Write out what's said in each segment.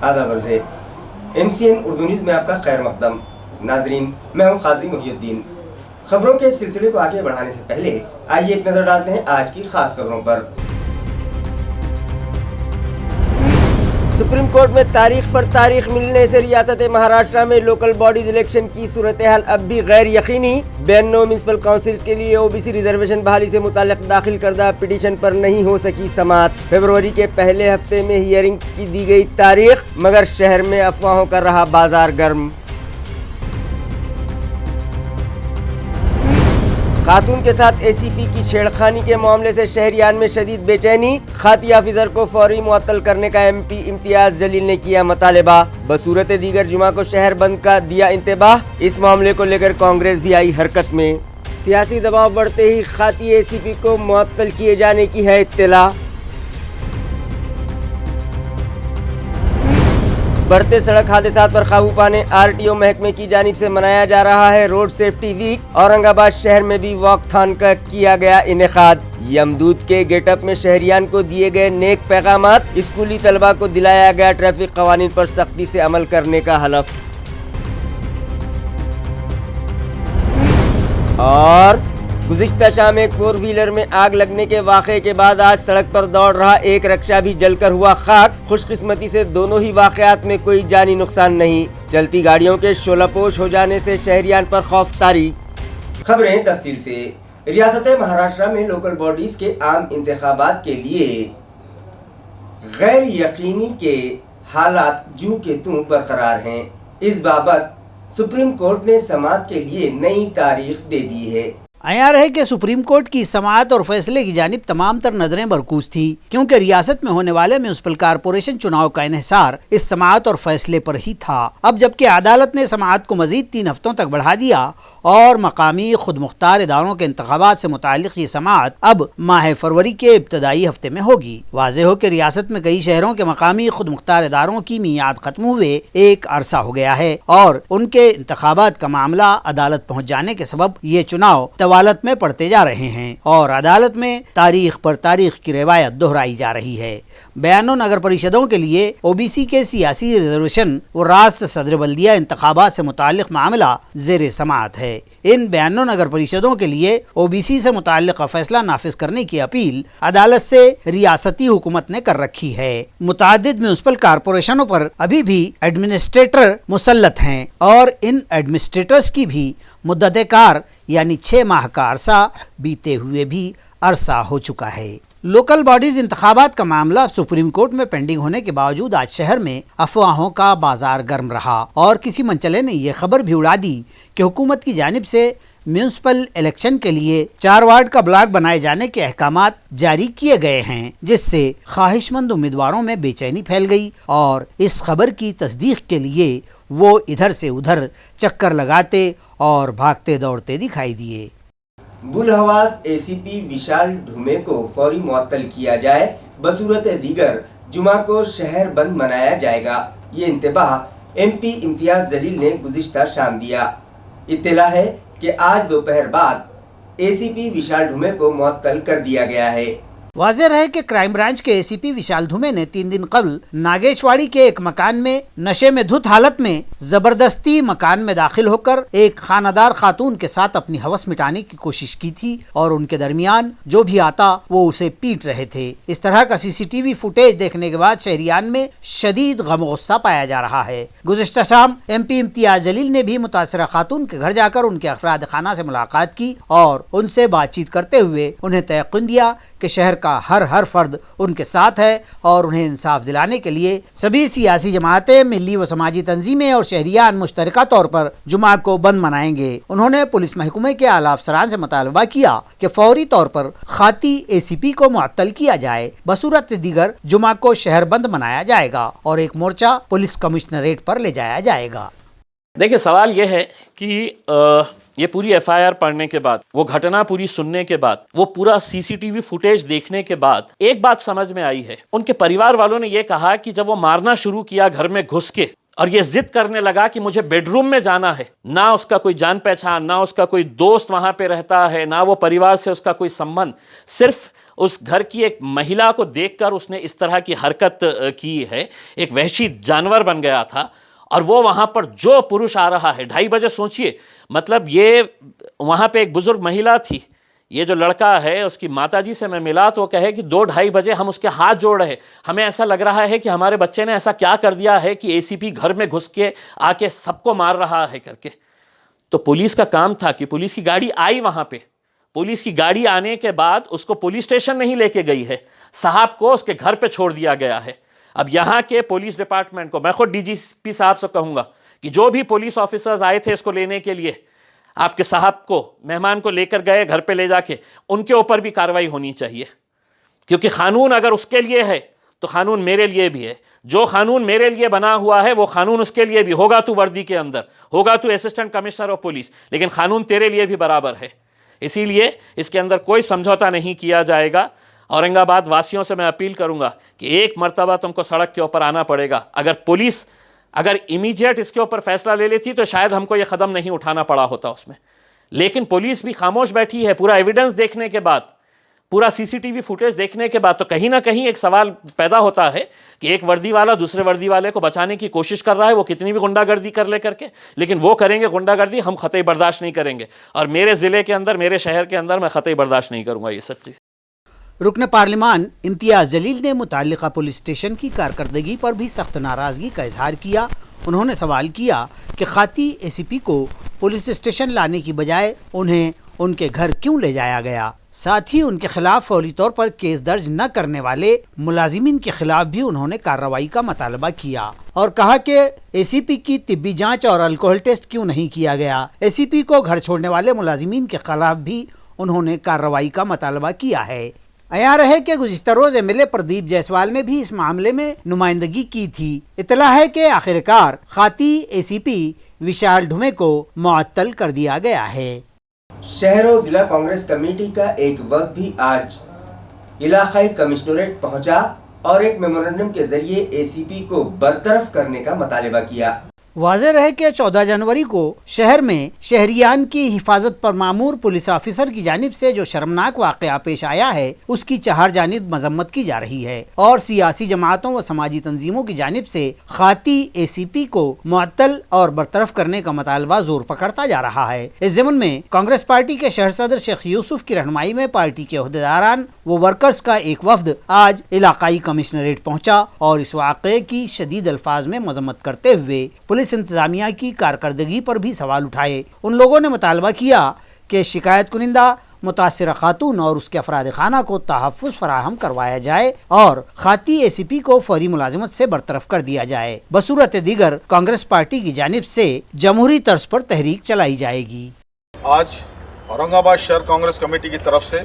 आदाब अर्ज़ है MCN उर्दू न्यूज़ में आपका खैर मकदम। नाजरीन, मैं हूँ काजी मुहियुद्दीन। खबरों के सिलसिले को आगे बढ़ाने से पहले आइए एक नज़र डालते हैं आज की खास खबरों पर। सुप्रीम कोर्ट में तारीख पर तारीख मिलने से रियासत महाराष्ट्र में लोकल बॉडीज इलेक्शन की सूरत हाल अब भी गैर यकीनी। 92 म्यूनसिपल काउंसिल्स के लिए OBC रिजर्वेशन बहाली से मुताल्लिक दाखिल करदा पिटीशन पर नहीं हो सकी समाअत। फरवरी के पहले हफ्ते में हियरिंग की दी गई तारीख, मगर शहर में अफवाहों का रहा बाजार गर्म। खातून के साथ ACP की छेड़खानी के मामले से शहरियान में शदीद बेचैनी। खाती ऑफिसर को फौरी मुअत्तल करने का MP इम्तियाज जलील ने किया मुतालबा। बसूरत दीगर जुमा को शहर बंद का दिया इंतबाह। इस मामले को लेकर कांग्रेस भी आई हरकत में। सियासी दबाव बढ़ते ही खाती ACP को मुअत्तल किए जाने की है इत्तला। बढ़ते सड़क हादसात पर काबू पाने RTO महकमे की जानिब से मनाया जा रहा है रोड सेफ्टी वीक। औरंगाबाद शहर में भी वॉकथॉन का किया गया इनेकाद। यमदूत के गेटअप में शहरियान को दिए गए नेक पैगामात। स्कूली तलबा को दिलाया गया ट्रैफिक कवानीन पर सख्ती से अमल करने का हलफ। और गुज़िश्ता शाम एक 4 व्हीलर में आग लगने के वाक़े के बाद आज सड़क पर दौड़ रहा एक रिक्शा भी जलकर हुआ खाक। खुशकिस्मती से दोनों ही वाक़यात में कोई जानी नुकसान नहीं। चलती गाड़ियों के शोलापोश हो जाने से शहरियान पर खौफ तारी। खबरें तफसील से। रियासत महाराष्ट्र में लोकल बॉडीज के आम इंतखाबात के लिए गैर यकीनी के हालात जूं के तूं बरकरार हैं। इस बाबत सुप्रीम कोर्ट ने समाअत के लिए नई तारीख दे दी है। आया रहे कि सुप्रीम कोर्ट की समाअत और फैसले की जानिब तमाम तर नजरें मरकूज थी, क्योंकि रियासत में होने वाले म्यूनसिपल कारपोरेशन चुनाव का इन्हिसार इस समाअत और फैसले पर ही था। अब जबकि अदालत ने समाअत को मजीद 3 हफ्तों तक बढ़ा दिया और मकामी खुद मुख्तार इदारों के इंतखाबात से मुताल्लिक ये समाअत अब माह फरवरी के इब्तदाई हफ्ते में होगी। वाज़ेह हो कि रियासत में कई शहरों के मकामी खुद मुख्तार इदारों की मियाद खत्म हुए एक अरसा हो गया है और उनके इंतखाबात का मामला अदालत पहुँच जाने के सबब ये चुनाव तवालत में पड़ते जा रहे हैं और अदालत में तारीख पर तारीख की रिवायत दोहराई जा रही है। 92 नगर परिषदों के लिए OBC के सियासी रिजर्वेशन और रास्त सदर बल्दिया इंतखाबात से मुताल्लिक मामला ज़ेर समाअत है। इन 92 नगर परिषदों के लिए OBC से मुताल्लिक फैसला नाफिज करने की अपील अदालत से रियासती हुकूमत ने कर रखी है। मुतादिद म्यूनसिपल कारपोरेशनों पर अभी भी एडमिनिस्ट्रेटर मुसल्लत हैं और इन एडमिनिस्ट्रेटर्स की भी मुद्दत कार यानी 6 माह का अरसा बीते हुए भी अरसा हो चुका है। लोकल बॉडीज इंतखाबात का मामला सुप्रीम कोर्ट में पेंडिंग होने के बावजूद आज शहर में अफवाहों का बाजार गर्म रहा और किसी मनचले ने यह खबर भी उड़ा दी कि हुकूमत की जानिब से म्यूनसिपल इलेक्शन के लिए 4 वार्ड का ब्लॉक बनाए जाने के अहकामात जारी किए गए हैं, जिससे ख्वाहिशमंद उम्मीदवारों में बेचैनी फैल गई और इस खबर की तस्दीक के लिए वो इधर से उधर चक्कर लगाते और भागते दौड़ते दिखाई दिए। बुलहवास ACP विशाल ढुमे को फौरी मुअत्तल किया जाए। बसूरत दीगर जुमा को शहर बंद मनाया जाएगा। ये इंतबाह MP इम्तियाज जलील ने गुज़िश्ता शाम दिया। इत्तला है कि आज दोपहर बाद ACP विशाल ढुमे को मुअत्तल कर दिया गया है। वाज़ेह रहे कि क्राइम ब्रांच के ACP विशाल धुमे ने 3 दिन कबल नागेशवाड़ी के एक मकान में नशे में धुत हालत में जबरदस्ती मकान में दाखिल होकर एक खानादार खातून के साथ अपनी हवस मिटाने की कोशिश की थी और उनके दरमियान जो भी आता वो उसे पीट रहे थे। इस तरह का CCTV फुटेज देखने के बाद शहरियान में शदीद गम गुस्सा पाया जा रहा है। गुज़िश्ता शाम MP इम्तियाज जलील ने भी मुतासरा खातून के घर जाकर उनके अफराद खाना से मुलाकात की और उनसे बातचीत करते हुए उन्हें तयक़ीन दिया कि शहर का हर फर्द उनके साथ है और उन्हें इंसाफ दिलाने के लिए सभी सियासी जमातें, मिली व समाजी तंजीमें और शहरियान मुश्तरका तौर पर जुमा को बंद मनाएंगे। उन्होंने पुलिस महकमे के आला अफसरान से मुतालबा किया कि फौरी तौर पर खाती ACP को मुअत्तल किया जाए। बसूरत दीगर जुमा को शहर बंद मनाया जाएगा और एक मोर्चा पुलिस कमिश्नरेट पर ले जाया जाएगा। देखिए, सवाल यह है कि ये पूरी FIR पढ़ने के बाद, वो घटना पूरी सुनने के बाद, वो पूरा CCTV फुटेज देखने के बाद एक बात समझ में आई है। उनके परिवार वालों ने ये कहा कि जब वो मारना शुरू किया घर में घुस के और ये जिद करने लगा कि मुझे बेडरूम में जाना है, ना उसका कोई जान पहचान, ना उसका कोई दोस्त वहाँ पे रहता है, ना वो परिवार से उसका कोई संबंध, सिर्फ اس گھر کی ایک مہیلا کو دیکھ کر اس نے اس طرح کی حرکت کی ہے، ایک وحشی جانور بن گیا تھا، اور وہ وہاں پر جو پروش آ رہا ہے 2:30 بجے، سوچئے مطلب یہ وہاں پہ ایک بزرگ مہیلا تھی، یہ جو لڑکا ہے اس کی ماتا جی سے میں ملا تو وہ کہے کہ 2:30 بجے ہم اس کے ہاتھ جوڑ رہے، ہمیں ایسا لگ رہا ہے کہ ہمارے بچے نے ایسا کیا کر دیا ہے کہ ACP گھر میں گھس کے آ کے سب کو مار رہا ہے کر کے۔ تو پولیس کا کام تھا کہ پولیس کی گاڑی آئی وہاں پہ، پولیس کی گاڑی آنے کے بعد اس کو پولیس اسٹیشن نہیں لے کے گئی ہے، صاحب کو اس کے گھر پہ چھوڑ دیا گیا ہے۔ اب یہاں کے پولیس ڈپارٹمنٹ کو، میں خود DGP صاحب سے کہوں گا کہ جو بھی پولیس آفیسرز آئے تھے اس کو لینے کے لیے، آپ کے صاحب کو، مہمان کو لے کر گئے گھر پہ لے جا کے، ان کے اوپر بھی کارروائی ہونی چاہیے، کیونکہ قانون اگر اس کے لیے ہے تو قانون میرے لیے بھی ہے، جو قانون میرے لیے بنا ہوا ہے وہ قانون اس کے لیے بھی ہوگا، تو وردی کے اندر ہوگا، تو اسسٹنٹ کمشنر آف پولیس، لیکن قانون تیرے لیے بھی برابر ہے، اسی لیے اس کے اندر کوئی سمجھوتا نہیں کیا جائے گا۔ اورنگ آباد واسیوں سے میں اپیل کروں گا کہ ایک مرتبہ تم کو سڑک کے اوپر آنا پڑے گا، اگر پولیس اگر امیجیٹ اس کے اوپر فیصلہ لے لیتی تو شاید ہم کو یہ قدم نہیں اٹھانا پڑا ہوتا اس میں، لیکن پولیس بھی خاموش بیٹھی ہے، پورا ایویڈنس دیکھنے کے بعد، پورا CCTV فوٹیج دیکھنے کے بعد، تو کہیں نہ کہیں ایک سوال پیدا ہوتا ہے کہ ایک وردی والا دوسرے وردی والے کو بچانے کی کوشش کر رہا ہے، وہ کتنی بھی غنڈہ گردی کر لے کر کے، لیکن وہ کریں گے غنڈہ گردی، ہم قطعی برداشت نہیں کریں گے، اور میرے ضلع کے اندر، میرے شہر کے اندر میں قطعی برداشت نہیں کروں گا یہ سب چیز۔ رکن پارلیمان امتیاز جلیل نے متعلقہ پولیس اسٹیشن کی کارکردگی پر بھی سخت ناراضگی کا اظہار کیا۔ انہوں نے سوال کیا کہ خاطی ACP کو پولیس اسٹیشن لانے کی بجائے انہیں ان کے گھر کیوں لے جایا گیا۔ ساتھ ہی ان کے خلاف فوری طور پر کیس درج نہ کرنے والے ملازمین کے خلاف بھی انہوں نے کارروائی کا مطالبہ کیا، اور کہا کہ ACP کی طبی جانچ اور الکوہل ٹیسٹ کیوں نہیں کیا گیا۔ ACP کو گھر چھوڑنے والے ملازمین کے خلاف بھی انہوں نے کارروائی کا مطالبہ کیا ہے۔ عیاں ہے کہ گزشتہ روز MLA پردیپ جیسوال نے بھی اس معاملے میں نمائندگی کی تھی۔ اطلاع ہے کہ آخرکار خاطی ACP وشال ڈھومے کو معطل کر دیا گیا ہے۔ شہر و ضلع کانگریس کمیٹی کا ایک وفد بھی آج علاقائی کمشنریٹ پہنچا اور ایک میمورنڈم کے ذریعے ACP کو برطرف کرنے کا مطالبہ کیا۔ واضح رہے کہ 14 جنوری کو شہر میں شہریان کی حفاظت پر مامور پولیس آفیسر کی جانب سے جو شرمناک واقعہ پیش آیا ہے اس کی چہار جانب مذمت کی جا رہی ہے، اور سیاسی جماعتوں و سماجی تنظیموں کی جانب سے خاطی ACP کو معطل اور برطرف کرنے کا مطالبہ زور پکڑتا جا رہا ہے۔ اس ضمن میں کانگریس پارٹی کے شہر صدر شیخ یوسف کی رہنمائی میں پارٹی کے عہدیداران و ورکرز کا ایک وفد آج علاقائی کمشنریٹ پہنچا اور اس واقعے کی شدید الفاظ میں مذمت کرتے ہوئے پولیس انتظامیہ کی کارکردگی پر بھی سوال اٹھائے۔ ان لوگوں نے مطالبہ کیا کہ شکایت کنندہ متاثرہ خاتون اور اس کے افراد خانہ کو تحفظ فراہم کروایا جائے اور خاطی ACP کو فوری ملازمت سے برطرف کر دیا جائے۔ بصورت دیگر کانگریس پارٹی کی جانب سے جمہوری طرز پر تحریک چلائی جائے گی۔ آج اورنگ آباد شہر کانگریس کمیٹی کی طرف سے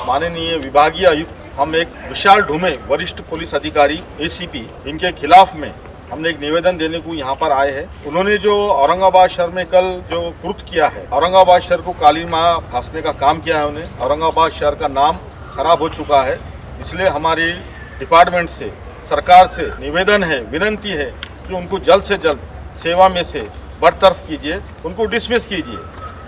ماننیے وبھاگیہ آیکت ہم ایک وشال ڈھومے وریشٹھ پولیس ادھیکاری ACP ان کے خلاف میں ہم نے ایک نویدن دینے کو یہاں پر آئے ہیں۔ انہوں نے جو اورنگ آباد شہر میں کل جو کرت کیا ہے، اورنگ آباد شہر کو کالی ماں پھانسنے کا کام کیا ہے، انہیں اورنگ آباد شہر کا نام خراب ہو چکا ہے، اس لیے ہماری ڈپارٹمنٹ سے سرکار سے نویدن ہے، وننتی ہے کہ ان کو جلد سے جلد سیوا میں سے برطرف کیجیے، ان کو ڈسمس کیجیے،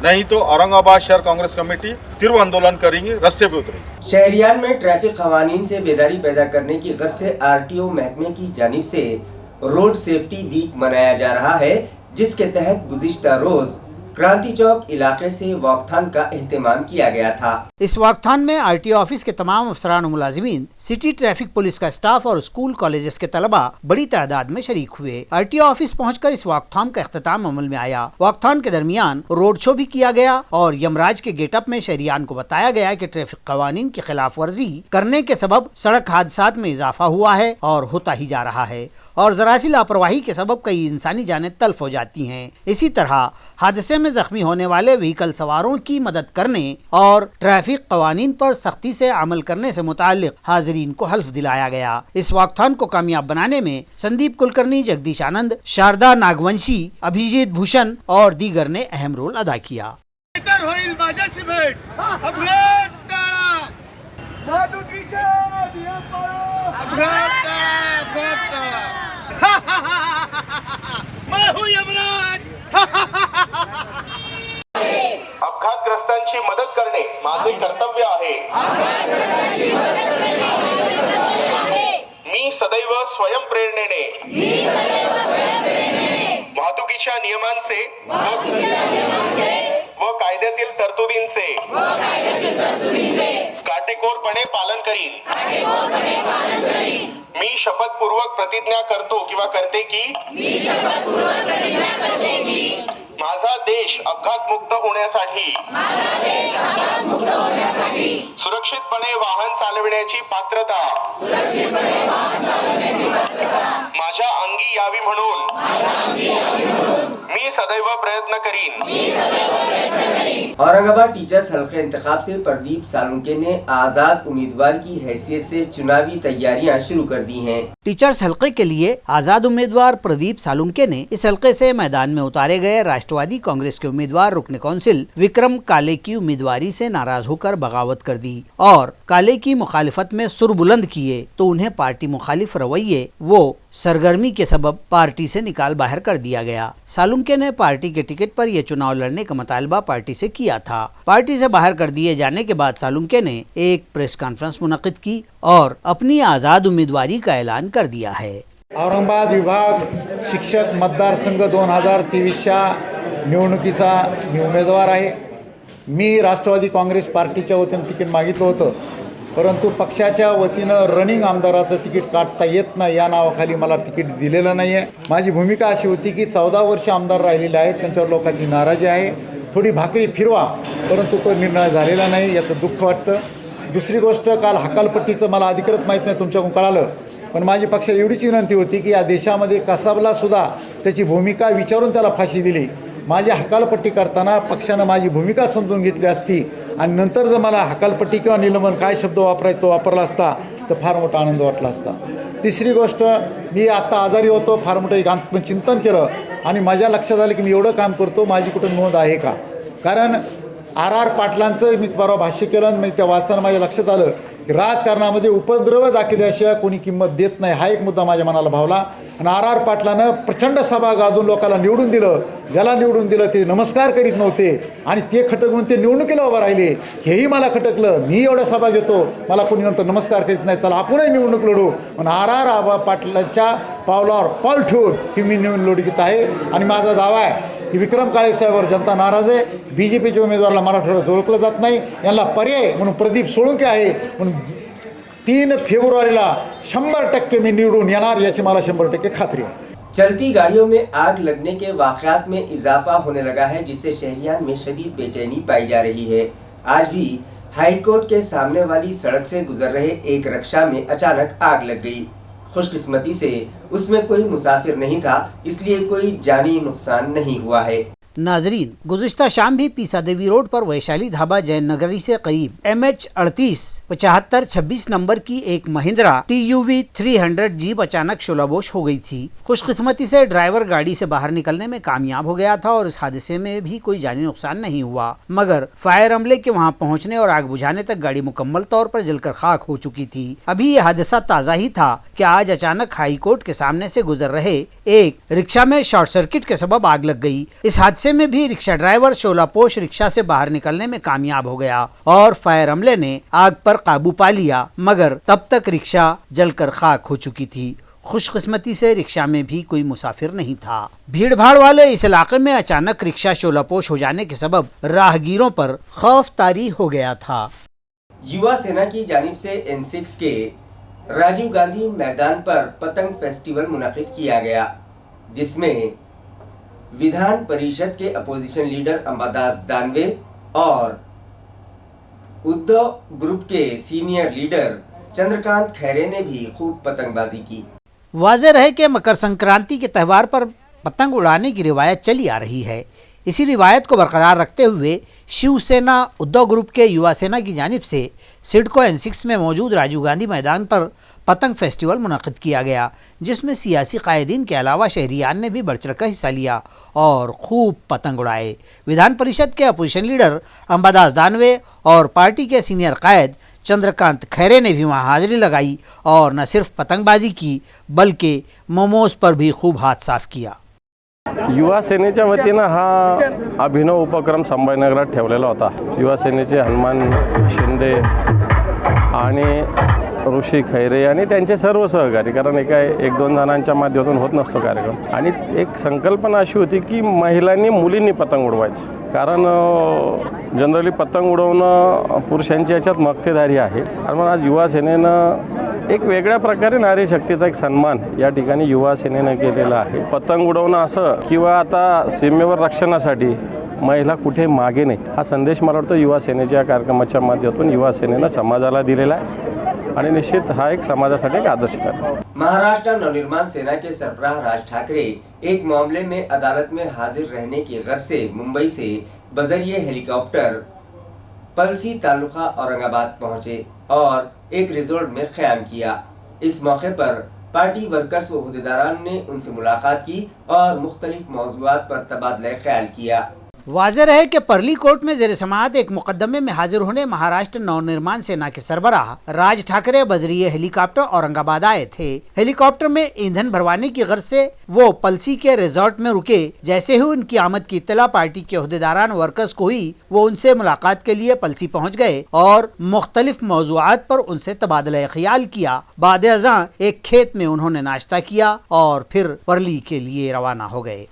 نہیں تو اورنگ آباد شہر کانگریس کمیٹی ترو آندولن کریں گے، رستے پہ اتریں گے۔ شہریان میں ٹریفک قوانین سے بیداری پیدا کرنے کی غرض سے RTO محکمے کی جانب سے روڈ سیفٹی ویک منایا جا رہا ہے، جس کے تحت گزشتہ روز کرانتی چوک علاقے سے واک تھان کا اہتمام کیا گیا تھا۔ اس واک تھان میں RTO آفس کے تمام افسران و ملازمین، سٹی ٹریفک پولیس کا اسٹاف اور اسکول کالجز کے طلبہ بڑی تعداد میں شریک ہوئے۔ RTO آفس پہنچ کر اس واک تھان کا اختتام عمل میں آیا۔ واک تھان کے درمیان روڈ شو بھی کیا گیا اور یمراج کے گیٹ اپ میں شہریان کو بتایا گیا کہ ٹریفک قوانین کی خلاف ورزی کرنے کے سبب سڑک حادثات میں اضافہ ہوا ہے اور ہوتا ہی جا رہا ہے، اور ذرا سی لاپرواہی کے سبب کئی انسانی جانیں تلف ہو جاتی ہیں۔ اسی طرح حادثے میں زخمی ہونے والے وہیکل سواروں کی مدد کرنے اور ٹریفک قوانین پر سختی سے عمل کرنے سے متعلق حاضرین کو حلف دلایا گیا۔ اس واک تھان کو کامیاب بنانے میں سندیپ کلکرنی، جگدیش آنند، شاردا ناگونشی، ابھیجیت بھوشن اور دیگر نے اہم رول ادا کیا۔ अपघातग्रस्तांची मदत करणे माझे कर्तव्य आहे। नियमांचे व कायद्यातील तरतुदींचे काटेकोरपणे पालन करीन. मी शपथपूर्वक प्रतिज्ञा करतो किंवा करते की माझा देश अपघातमुक्त होण्यासाठी सुरक्षितपणे वाहन चालविण्याची पात्रता माझ्या अंगी यावी म्हणून मी सदैव प्रयत्न करीन. औरंगाबाद टीचर्स हल्के इंतखाब से प्रदीप सालुंके ने आज़ाद उम्मीदवार की हैसियत से चुनावी तैयारियां शुरू कर दी हैं. टीचर्स हल्के के लिए आजाद उम्मीदवार प्रदीप सालुंके ने इस हल्के से मैदान में उतारे गए राष्ट्रवादी कांग्रेस के उम्मीदवार रुकन कौंसिल विक्रम काले की उम्मीदवारी से नाराज होकर बगावत कर दी और काले की मुखालिफत में सुर बुलंद किए तो उन्हें पार्टी मुखालिफ रवैये वो सरगर्मी के सबब पार्टी से निकाल बाहर कर दिया गया. सालुंके ने पार्टी के टिकट पर यह चुनाव लड़ने का मुतालबा पार्टी से किया था. पार्टी से बाहर कर दिए जाने के बाद सालुंके ने एक प्रेस कॉन्फ्रेंस मुनक्किद की और अपनी आज़ाद उम्मीदवारी का ऐलान कर दिया है. औरंगाबाद विभाग शिक्षक मतदारसंघ 2023च्या निवडणुकीचा मी उमेदवार आहे. मी राष्ट्रवादी काँग्रेस पार्टीच्या वतीनं तिकीट मागितलं होतं, परंतु पक्षाच्या वतीनं रनिंग आमदाराचं तिकीट काढता येत नाही या नावाखाली मला तिकीट दिलेलं नाही आहे. माझी भूमिका अशी होती की 14 वर्ष आमदार राहिलेले आहेत, त्यांच्यावर लोकांची नाराजी आहे, थोडी भाकरी फिरवा, परंतु तो निर्णय झालेला नाही, याचं दुःख वाटतं. दुसरी गोष्ट, काल हकालपट्टीचं मला अधिकृत माहीत नाही, तुमच्याकडून कळालं, पण माझी पक्षाला एवढीच विनंती होती की या देशामध्ये कसाबला सुद्धा त्याची भूमिका विचारून त्याला फाशी दिली. माझी हकालपट्टी करताना पक्षानं माझी भूमिका समजून घेतली असती आणि नंतर जर मला हकालपट्टी किंवा निलंबन काय शब्द वापरायचा तो वापरला असता तर फार मोठा आनंद वाटला असता. तिसरी गोष्ट, मी आत्ता आजारी होतो, फार मोठं एक आत्मचिंतन केलं आणि माझ्या लक्षात आलं की मी एवढं काम करतो, माझी कुठं नोंद आहे का. कारण आर पाटलांचं मी परवा भाष्य केलं, मी त्या वाचताना माझ्या लक्षात आलं की राजकारणामध्ये उपद्रव दाखवल्याशिवाय कोणी किंमत देत नाही, हा एक मुद्दा माझ्या मनाला भावला. आणि आर पाटलानं प्रचंड सभा गाजून लोकांना निवडून दिलं, ज्याला निवडून दिलं ते नमस्कार करीत नव्हते आणि ते खटकून ते निवडणुकीला उभं राहिले, हेही मला खटकलं. मी एवढ्या सभा घेतो, मला कोणी नंतर नमस्कार करीत नाही, चला आपणही निवडणूक लढू. आणि आर पाटलांच्या पावलावर पाऊल ठेवून ही मी निवडणुकीत आहे. आणि माझा दावा आहे की विक्रम काळे साहेबांवर जनता नाराज आहे. BJPच्या उमेदवाराला मराठवाड्यात ओळखलं जात नाही, यांना पर्याय म्हणून प्रदीप सोळुंके आहे. म्हणून 3 फेब्रुवारीला 100% मी निवडून येणार याची मला 100% खात्री आहे. चलती गाड़ियों में आग लगने के वाक़यात में इजाफा होने लगा है, जिससे शहरियान में शदीद बेचैनी पाई जा रही है. आज भी हाई कोर्ट के सामने वाली सड़क से गुजर रहे एक रिक्शा में अचानक आग लग गई. खुशकिस्मती से उसमें कोई मुसाफिर नहीं था, इसलिए कोई जानी नुकसान नहीं हुआ है. नाजरीन, गुज़िश्ता शाम भी पीसा देवी रोड पर वैशाली धाबा जैन नगरी से करीब MH 387526 नंबर की एक महिंद्रा TUV 300 जीप अचानक शोलाबोश हो गई थी. खुशकिस्मती से ड्राइवर गाड़ी से बाहर निकलने में कामयाब हो गया था और इस हादसे में भी कोई जानी नुकसान नहीं हुआ, मगर फायर अमले के वहां पहुंचने और आग बुझाने तक गाड़ी मुकम्मल तौर पर जलकर खाक हो चुकी थी. अभी ये हादसा ताज़ा ही था कि आज अचानक हाई कोर्ट के सामने से गुजर रहे एक रिक्शा में शॉर्ट सर्किट के सबब आग लग गई. इस हादसे में भी रिक्शा ड्राइवर शोलापोश रिक्शा से बाहर निकलने में कामयाब हो गया और फायर अमले ने आग पर काबू पा लिया, मगर तब तक रिक्शा जलकर खाक हो चुकी थी. खुशकिस्मती से रिक्शा में भी कोई मुसाफिर नहीं था. भीड़ भाड़ वाले इस इलाके में अचानक रिक्शा शोलापोश हो जाने के सबब राहगीरों पर खौफ तारी हो गया था. युवा सेना की जानिब से N6 के राजीव गांधी मैदान पर पतंग फेस्टिवल मुनक्किद किया गया, जिसमें विधान परिषद के अपोजिशन लीडर अंबादास दानवे और उद्धव ग्रुप के सीनियर लीडर चंद्रकांत खैरे ने भी खूब पतंगबाजी की. वाज़ेह रहे कि मकर संक्रांति के त्यौहार पर पतंग उड़ाने की रिवायत चली आ रही है. इसी रिवायत को बरकरार रखते हुए शिवसेना उद्धव ग्रुप के युवा सेना की जानिब से सिडको N6 में मौजूद राजीव गांधी मैदान पर पतंग फेस्टिवल मुनक्किद किया गया, जिसमें सियासी कायदीन के अलावा शहरियान ने भी बढ़ चढ़ कर हिस्सा लिया और खूब पतंग उड़ाए. विधान परिषद के अपोजिशन लीडर अंबादास दानवे और पार्टी के सीनियर कायद चंद्रकांत खैरे ने भी वहां हाजिरी लगाई और न सिर्फ पतंगबाजी की बल्कि मोमोज पर भी खूब हाथ साफ किया. युवा सेनेच्या वतीनं हा अभिनव उपक्रम संभाजीनगरात ठेवलेला होता. युवा सेनेचे हनुमान शिंदे आणि ऋषी खैरे आणि त्यांचे सर्व सहकारी, कारण एक दोन जणांच्या माध्यमातून होत नसतो कार्यक्रम. आणि एक संकल्पना अशी होती की महिलांनी मुलींनी पतंग उडवायचं, कारण जनरली पतंग उडवणं पुरुषांच्या याच्यात मक्तेदारी आहे. आणि मग आज युवा सेनेनं एक वेगळ्या प्रकारे नारी शक्तीचा एक सन्मान या ठिकाणी युवा सेनेनं केलेला आहे. पतंग उडवणं असं किंवा आता सीमेवर रक्षणासाठी महिला कुठे मागे नाही, हा संदेश मला वाटतं युवा सेनेच्या कार्यक्रमाच्या माध्यमातून युवा सेनेनं समाजाला दिलेला आहे आणि निश्चित हा एक समाजासाठी एक आदर्श आहे. महाराष्ट्र नवनिर्माण सेना के सरबराह राज ठाकरे एक मामले में अदालत में हाजिर रहने की गर्ज से मुंबई से बजरिए हेलीकॉप्टर पलसी तालुका औरंगाबाद पहुंचे और एक रिजॉर्ट में क़याम किया. इस मौके पर पार्टी वर्कर्स व अहदेदारान ने उनसे मुलाकात की और मुख्तलिफ मौज़ूआत पर तबादला ख्याल किया. वाज़ेह रहे कि परली कोर्ट में ज़ेर समाअत एक मुकदमे में हाजिर होने महाराष्ट्र नवनिर्माण सेना के सरबराह राज ठाकरे बजरिए हेलीकॉप्टर औरंगाबाद आए थे. हेलीकॉप्टर में ईंधन भरवाने की गर्ज से वो पलसी के रिजॉर्ट में रुके. जैसे ही उनकी आमद की इत्तला पार्टी के अहदेदारान वर्कर्स को हुई, वो उनसे मुलाकात के लिए पलसी पहुँच गए और मुख्तलिफ मौज़ूआत पर उनसे तबादला ख्याल किया. बाद अज़ां एक खेत में उन्होंने नाश्ता किया और फिर परली के लिए रवाना हो गए.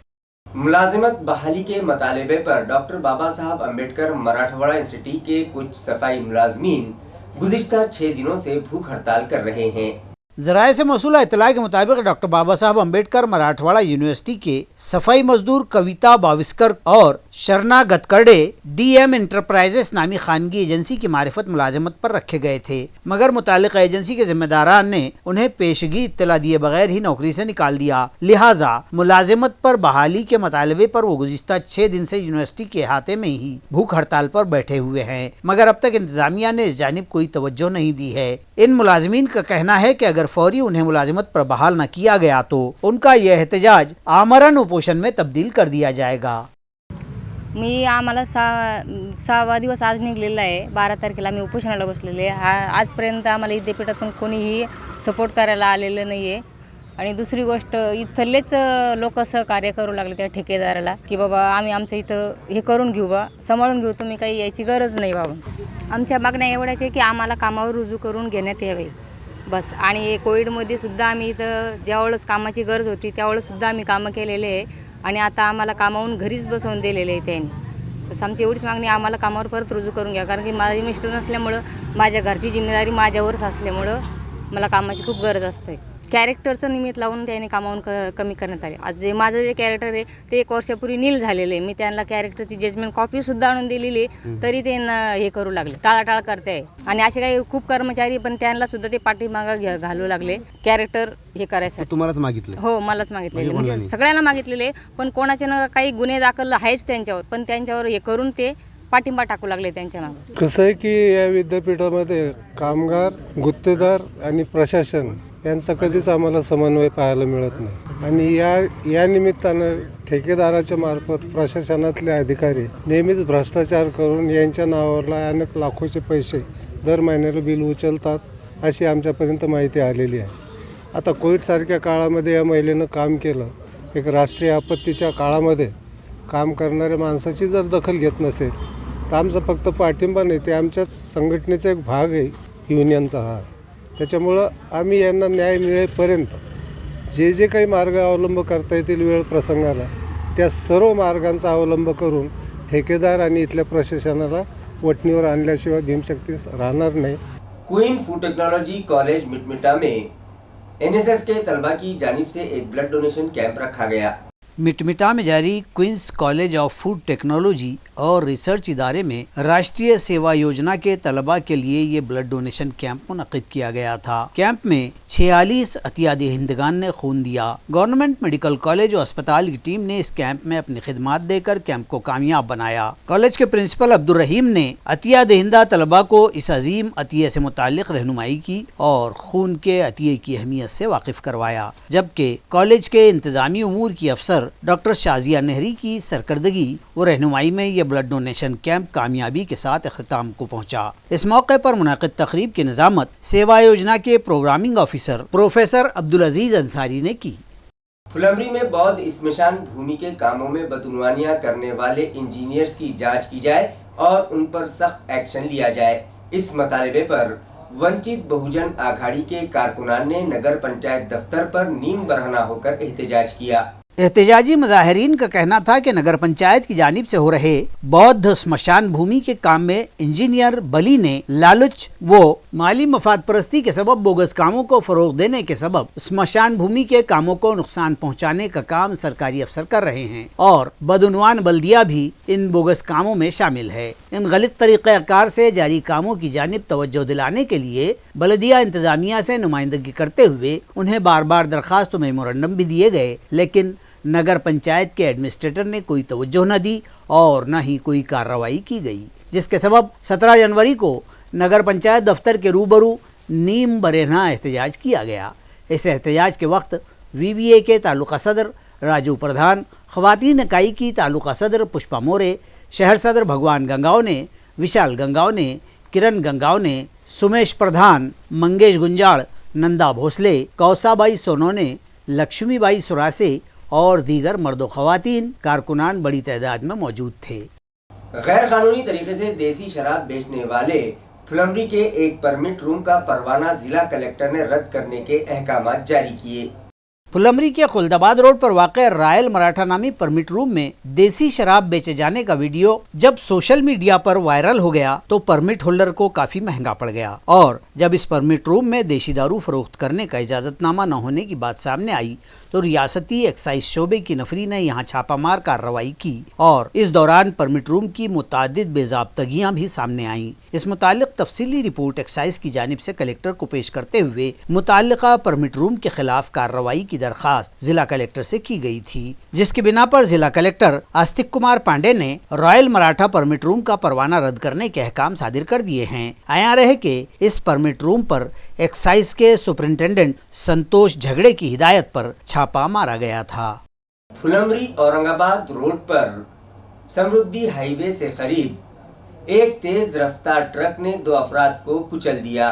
मुलाजिमत बहाली के मुतालबे पर डॉक्टर बाबा साहब अम्बेडकर मराठवाड़ा इंस्टीट्यूट के कुछ सफाई मुलाजमीन गुज़िश्ता 6 दिनों से भूख हड़ताल कर रहे हैं. ज़राए से मौसूला इत्तला के मुताबिक डॉक्टर बाबा साहब अम्बेडकर मराठवाड़ा यूनिवर्सिटी के सफाई मजदूर कविता बाविस्कर और शरणा गतकरडे DM इंटरप्राइजेस नामी खानगी एजेंसी की मारिफत मुलाजमत पर रखे गए थे, मगर मुतालिका एजेंसी के जिम्मेदारान ने उन्हें पेशगी इत्तला दिए बगैर ही नौकरी से निकाल दिया. लिहाजा मुलाजमत पर बहाली के मुतालबे पर वो गुज़िश्ता 6 दिन से यूनिवर्सिटी के अहाते में ही भूख हड़ताल पर बैठे हुए हैं, मगर अब तक इंतजामिया ने इस जानिब कोई तवज्जो नहीं दी है. इन मुलाजमीन का कहना है कि अगर फौरी उन्हें मुलाजमत पर बहाल न किया गया तो उनका यह एहतजाज आमरण उपोषण में तब्दील कर दिया जाएगा. आम्हाला 6वा दिवस आज निघलेला आहे. 12 तारखेला आम्ही उपोषणाला बसलेले आहे. आजपर्यंत आम्हाला विद्यापीठातून कोणीही सपोर्ट करायला आलेलं नाही आहे. आणि दुसरी गोष्ट, इथलेच लोक सहकार्य करू लागले त्या ठेकेदाराला की बाबा आम्ही आमचं इथं हे करून घेऊ, बा सांभाळून घेऊ, तुम्ही काही यायची गरज नाही बाबा. आमच्या मागण्या एवढ्याच आहे की आम्हाला कामावर रुजू करून घेण्यात यावे बस. आणि कोविडमध्ये सुद्धा आम्ही इथं ज्यावेळेस कामाची गरज होती त्यावेळेस सुद्धा आम्ही कामं केलेले आहे आणि आता आम्हाला कामावून घरीच बसवून दिलेले आहे त्यांनी. बस आमची एवढीच मागणी, आम्हाला कामावर परत रुजू करून घ्या, कारण की माझे मिस्टर नसल्यामुळं माझ्या घरची जिम्मेदारी माझ्यावरच असल्यामुळं मला कामाची खूप गरज असते. कॅरेक्टरचं निमित्त लावून त्याने कामावून कमी करण्यात आले. आज जे माझं जे कॅरेक्टर आहे ते 1 वर्षापूर्वी नील झालेलं आहे. मी त्यांना कॅरेक्टरची जजमेंट कॉपीसुद्धा आणून दिलेली आहे, तरी ते हे करू लागले, टाळाटाळ करते आहे. आणि असे काही खूप कर्मचारी पण त्यांना सुद्धा ते पाठीमागं घालू लागले कॅरेक्टर हे करायसाठी. तुम्हालाच मागितलं? हो, मलाच मागितलेले, म्हणजे सगळ्यांना मागितलेले, पण कोणाचे ना काही गुन्हे दाखल आहेच त्यांच्यावर, पण त्यांच्यावर हे करून ते पाठिंबा टाकू लागले त्यांच्या मागे. कसं आहे की या विद्यापीठामध्ये कामगार, गुत्तेदार आणि प्रशासन यांचा कधीच आम्हाला समन्वय पाहायला मिळत नाही. आणि या निमित्तानं ठेकेदाराच्या मार्फत प्रशासनातले अधिकारी नेहमीच भ्रष्टाचार करून यांच्या नावावरला अनेक लाखोचे पैसे दर महिन्याला बिल उचलतात, अशी आमच्यापर्यंत माहिती आलेली आहे. आता कोविडसारख्या काळामध्ये या महिलेनं काम केलं. एक राष्ट्रीय आपत्तीच्या काळामध्ये काम करणाऱ्या माणसाची जर दखल घेत नसेल तर आमचा फक्त पाठिंबा नाही, ते आमच्याच संघटनेचा एक भाग आहे युनियनचा हा. त्याच्यामुळं आम्ही यांना न्याय मिळेपर्यंत जे काही मार्ग अवलंब करता येतील वेळ प्रसंगाला, त्या सर्व मार्गांचा अवलंब करून ठेकेदार आणि इथल्या प्रशासनाला वटणीवर आणल्याशिवाय भीमशक्ती राहणार नाही. Queen food technology college Mitmita में NSS के तलबा की जानिब से एक ब्लड डोनेशन कैंप रखा गया. मिटमिटा में जारी Queens College of Food Technology और रिसर्च इदारे में राष्ट्रीय सेवा योजना के तलबा के लिए ये ब्लड डोनेशन कैंप मुनक़िद किया गया था. कैंप में 46 अतियादेहिंदगान ने खून दिया. गवर्नमेंट मेडिकल कॉलेज और अस्पताल की टीम ने इस कैंप में अपनी खिदमात देकर कैंप को कामयाब बनाया. कॉलेज के प्रिंसिपल अब्दुल रहीम ने अतियादेहिंदा तलबा को इस अजीम अतिये से मुताल्लिक रहनुमाई की और खून के अतिये की अहमियत से वाकिफ करवाया, जबकि कॉलेज के इंतजामी उमूर की अफसर डॉक्टर शाजिया नहरी की सरकर्दगी व रहनुमाई में ये ब्लड डोनेशन कैंप कामयाबी के साथ अख्ताम को पहुंचा. इस मौके पर मुनाकिद तकरीब की निजामत सेवा योजना के प्रोग्रामिंग ऑफिसर प्रोफेसर अब्दुल अजीज अंसारी ने की. फुलंब्री में बौद्ध स्मशान भूमि के कामों में बदनुवानियां करने वाले इंजीनियर्स की जांच की जाए और उन पर सख्त एक्शन लिया जाए. इस मुतालबे पर वंचित बहुजन आघाड़ी के कारकुनान ने नगर पंचायत दफ्तर पर नीम बरहना होकर एहतजाज किया। एहतजाजी मुजाहिरीन का कहना था कि नगर पंचायत की जानिब से हो रहे बौद्ध स्मशान भूमि के काम में इंजीनियर बली ने लालच व माली मफाद परस्ती के सबब बोगस कामों को फरोग देने के सबब स्मशान भूमि के कामों को नुकसान पहुंचाने का काम सरकारी अफसर कर रहे हैं और बदउनवान बल्दिया भी इन बोगस कामों में शामिल है। इन गलत तरीक़ाकार से जारी कामों की जानिब तवज्जो दिलाने के लिए बल्दिया इंतजामिया से नुमाइंदगी करते हुए उन्हें बार बार दरखास्त व मेमोरेंडम भी दिए गए, लेकिन नगर पंचायत के एडमिनिस्ट्रेटर ने कोई तवज्जो न दी और न ही कोई कार्रवाई की गई, जिसके सबब 17 जनवरी को नगर पंचायत दफ्तर के रूबरू नीम बरहना एहतजाज किया गया। इस एहतजाज के वक्त VBA के तालुका सदर राजू प्रधान, ख़वातीन इकाई की तालुका सदर पुष्पा मोरे, शहर सदर भगवान गंगाव ने, विशाल गंगाव ने, किरण गंगाव ने, सुमेश प्रधान, मंगेश गुंजाड़, नंदा भोसले, कौसाबाई सोनोने, लक्ष्मीबाई सुरासे और दीगर मर्दो ख़वातीन कारकुनान बड़ी तादाद में मौजूद थे। गैर कानूनी तरीके से देसी शराब बेचने वाले फुलंब्री के एक परमिट रूम का परवाना जिला कलेक्टर ने रद्द करने के अहकामात जारी किए। फुलंब्री के खुलदाबाद रोड पर वाक़ रॉयल मराठा नामी परमिट रूम में देसी शराब बेचे जाने का वीडियो जब सोशल मीडिया पर वायरल हो गया तो परमिट होल्डर को काफी महंगा पड़ गया और जब इस परमिट रूम में देसी दारू फरोख्त करने का इजाजतनामा न होने की बात सामने आई तो रियासती एक्साइज शोबे की नफरी ने यहाँ छापामार कार्रवाई की और इस दौरान परमिट रूम की मुतादिद बेज़ाब्तगियाँ भी सामने आईं। इस मुतालिक तफसीली रिपोर्ट एक्साइज की जानिब से कलेक्टर को पेश करते हुए मुताल्लिका परमिट रूम के खिलाफ कार्रवाई की दरखास्त जिला कलेक्टर से की गई थी, जिसकी बिना पर जिला कलेक्टर आस्तिक कुमार पांडे ने रॉयल मराठा परमिट रूम का परवाना रद्द करने के अहकाम सादिर कर दिए हैं। आया रहे कि इस परमिट रूम पर एक्साइज के सुपरिंटेंडेंट संतोष झगड़े की हिदायत पर छापा मारा गया था। फुलंब्री औरंगाबाद रोड पर समृद्धि हाईवे से करीब एक तेज रफ्तार ट्रक ने 2 अफराद को कुचल दिया।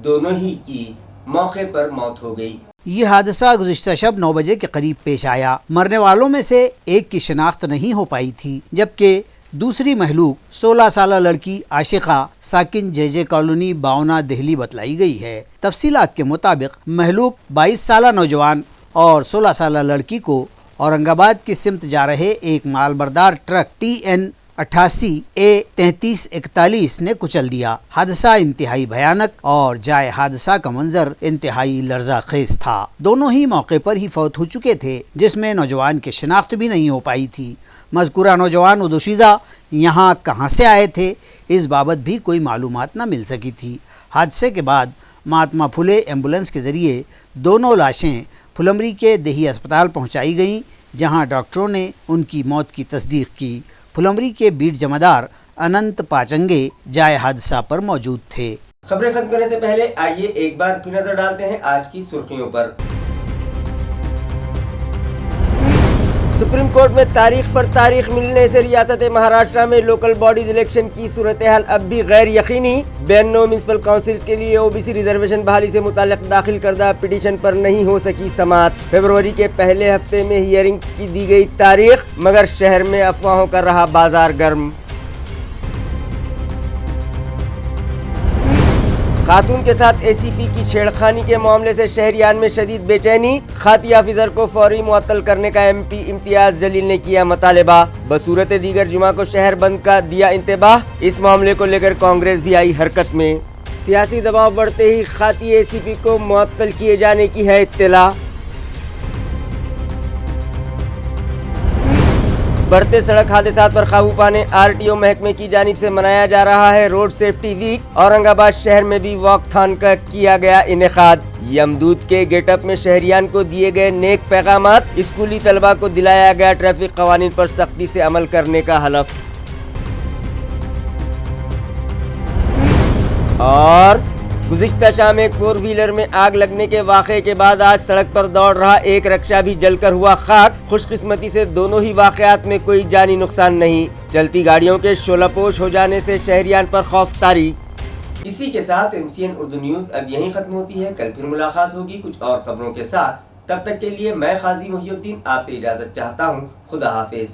दोनों ही की मौके पर मौत हो गई। ये हादसा गुज़िश्ता शब 9 बजे के करीब पेश आया। मरने वालों में से एक की शिनाख्त नहीं हो पाई थी, जबकि दूसरी महलूक 16 साल लड़की आशिका साकिन JJ कॉलोनी बावना दिल्ली बतलाई गई है। तफसीलात के मुताबिक महलूक 22 साल नौजवान और 16 साल लड़की को औरंगाबाद की सिमत जा रहे एक मालबरदार ट्रक TN 88 A3341 ने कुचल दिया। हादसा इंतहाई भयानक और जाए हादसा का मंजर इंतहाई लर्ज़ाखेज था। दोनों ही मौके पर ही फौत हो चुके थे, जिसमें नौजवान की शिनाख्त भी नहीं हो पाई थी। मज़कूरा नौजवान व दोशीज़ा यहाँ कहाँ से आए थे, इस बाबत भी कोई मालूमात न मिल सकी थी। हादसे के बाद महात्मा फुले एम्बुलेंस के ज़रिए दोनों लाशें फुलंब्री के देही अस्पताल पहुँचाई गईं, जहाँ डॉक्टरों ने उनकी मौत की तस्दीक की। फुलंब्री के बीट जमादार अनंत पाचंगे जाए हादसा पर मौजूद थे। खबरें खत्म करने से पहले आइए एक बार फिर नजर डालते हैं आज की सुर्खियों पर। सुप्रीम कोर्ट में तारीख पर तारीख मिलने से रियासत महाराष्ट्र में लोकल बॉडीज इलेक्शन की सूरत हाल अब भी गैर यकीनी। 92 म्यूनसिपल काउंसिल्स के लिए OBC रिजर्वेशन बहाली से मुताल्लिक दाखिल करदा पिटीशन पर नहीं हो सकी समाअत। फरवरी के पहले हफ्ते में हियरिंग की दी गई तारीख, मगर शहर में अफवाहों का रहा बाजार गर्म। खातून के साथ ACP की छेड़खानी के मामले से शहरियान में शदीद बेचैनी। खाती ऑफिसर को फौरी मुअत्तल करने का MP इम्तियाज जलील ने किया मुतालबा। बसूरत दीगर जुमा को शहर बंद का दिया इंतबाह। इस मामले को लेकर कांग्रेस भी आई हरकत में। सियासी दबाव बढ़ते ही खाती ACP को मुअत्तल किए जाने की है इत्तला। बढ़ते सड़क हादसात पर काबू पाने RTO महकमे की जानिब से मनाया जा रहा है रोड सेफ्टी वीक। औरंगाबाद शहर में भी वॉकथॉन का किया गया इनेकाद। यमदूत के गेटअप में शहरियान को दिए गए नेक पैगामात। स्कूली तलबा को दिलाया गया ट्रैफिक कवानीन पर सख्ती से अमल करने का हलफ। और गुज़िश्ता शाम एक 4 व्हीलर में आग लगने के वाक़े के बाद आज सड़क पर दौड़ रहा एक रिक्शा भी जलकर हुआ खाक। खुशकिस्मती से दोनों ही वाक़यात में कोई जानी नुकसान नहीं। चलती गाड़ियों के शोलापोश हो जाने से शहरियान पर खौफ तारी। इसी के साथ MCN उर्दू न्यूज़ अब यहीं ख़त्म होती है। कल फिर मुलाकात होगी कुछ और खबरों के साथ। तब तक के लिए मैं काजी मोहिउद्दीन आपसे इजाज़त चाहता हूँ। खुदा हाफिज़।